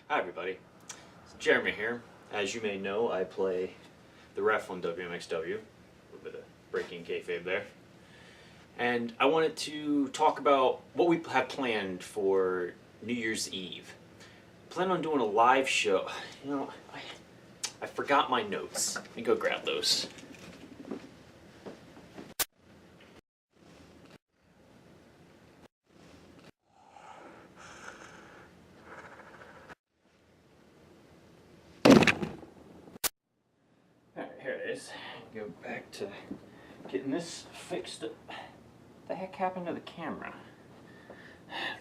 Hi everybody, it's Jeremy here. As you may know, I play the ref on WMXW. A little bit of breaking kayfabe there. And I wanted to talk about what we have planned for New Year's Eve. I plan on doing a live show. You know, I forgot my notes. Let me go grab those. Alright, here it is. Go back to getting this fixed up. What the heck happened to the camera?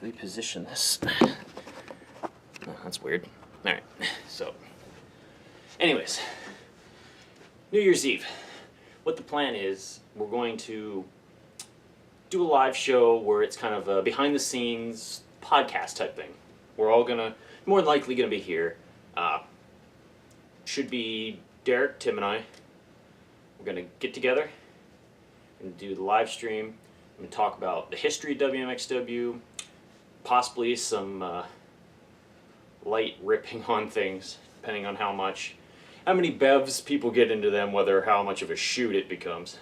Reposition this. Oh, that's weird. Alright, so anyways, New Year's Eve. What the plan is, we're going to do a live show where it's kind of a behind the scenes podcast type thing. We're all more than likely gonna be here. Should be Derek, Tim, and I. We're gonna get together and do the live stream. I'm gonna talk about the history of WMXW, possibly some light ripping on things, depending on how many bevs people get into them, how much of a shoot it becomes.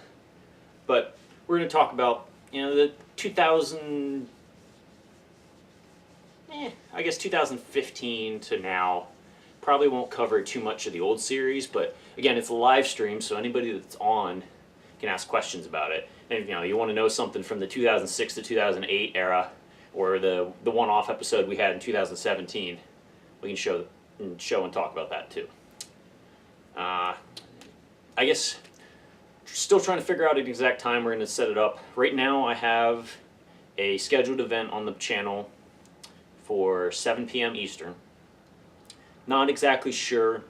But we're going to talk about, the 2015 to now. Probably won't cover too much of the old series, but again, it's a live stream, so anybody that's on can ask questions about it. And if you want to know something from the 2006 to 2008 era, or the one-off episode we had in 2017, we can show and talk about that too. I guess still trying to figure out an exact time we're going to set it up. Right now I have a scheduled event on the channel for 7 p.m. Eastern. Not exactly sure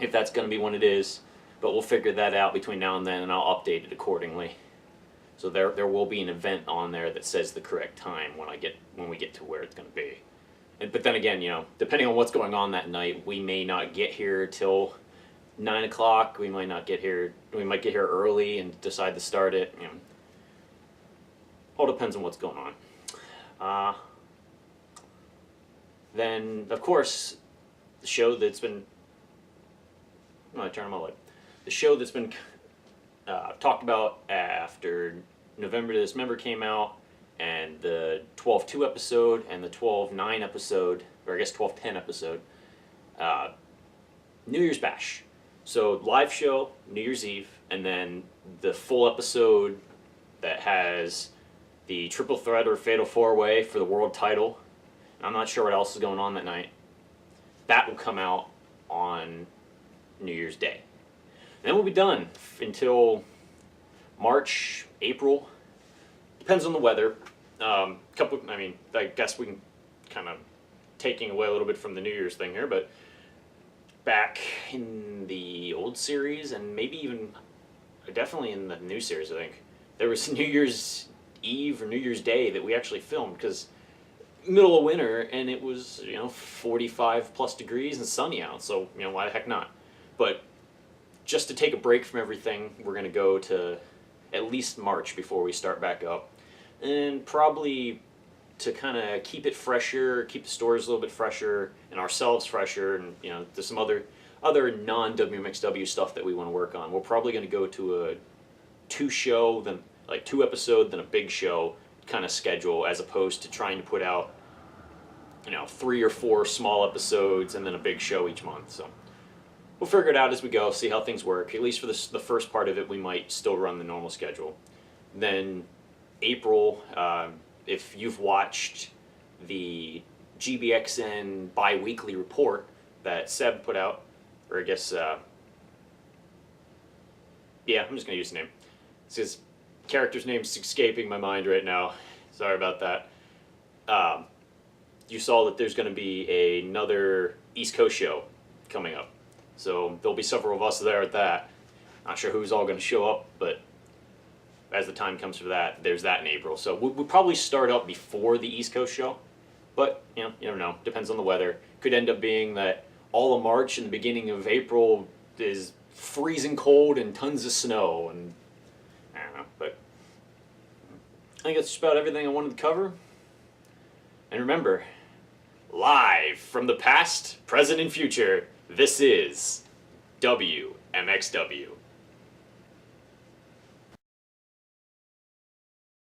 if that's going to be when it is, but we'll figure that out between now and then, and I'll update it accordingly. So there will be an event on there that says the correct time when we get to where it's going to be. But then again, depending on what's going on that night, we may not get here till 9 o'clock. We might get here early and decide to start it. All depends on what's going on. Then, of course, the show that's been talked about after November to Dismember came out, and the 12-2 episode and the 12-9 episode, or I guess 12-10 episode, New Year's Bash. So live show, New Year's Eve, and then the full episode that has the triple threat or fatal four-way for the world title. I'm not sure what else is going on that night. That will come out on New Year's Day. Then we'll be done until March, April. Depends on the weather. I guess we can kind of taking away a little bit from the New Year's thing here, but back in the old series, and maybe even definitely in the new series, I think there was New Year's Eve or New Year's Day that we actually filmed, because middle of winter and it was 45 plus degrees and sunny out, so why the heck not. But just to take a break from everything, we're going to go to at least March before we start back up, and probably to kind of keep it fresher, keep the stores a little bit fresher and ourselves fresher, and there's some other non-WMXW stuff that we want to work on. We're probably going to go to a 2 episode, then a big show kind of schedule, as opposed to trying to put out 3 or 4 small episodes and then a big show each month. So we'll figure it out as we go, see how things work. At least for the first part of it, we might still run the normal schedule. Then April, if you've watched the GBXN bi-weekly report that Seb put out, or I guess, I'm just going to use the name. It's his character's name's escaping my mind right now. Sorry about that. You saw that there's going to be another East Coast show coming up. So there'll be several of us there at that. Not sure who's all going to show up, but as the time comes for that, there's that in April. So we'll probably start up before the East Coast show, but you never know. Depends on the weather. Could end up being that all of March and the beginning of April is freezing cold and tons of snow, and I don't know. But I think that's just about everything I wanted to cover. And remember, Live from the past, present, and future, this is WMXW.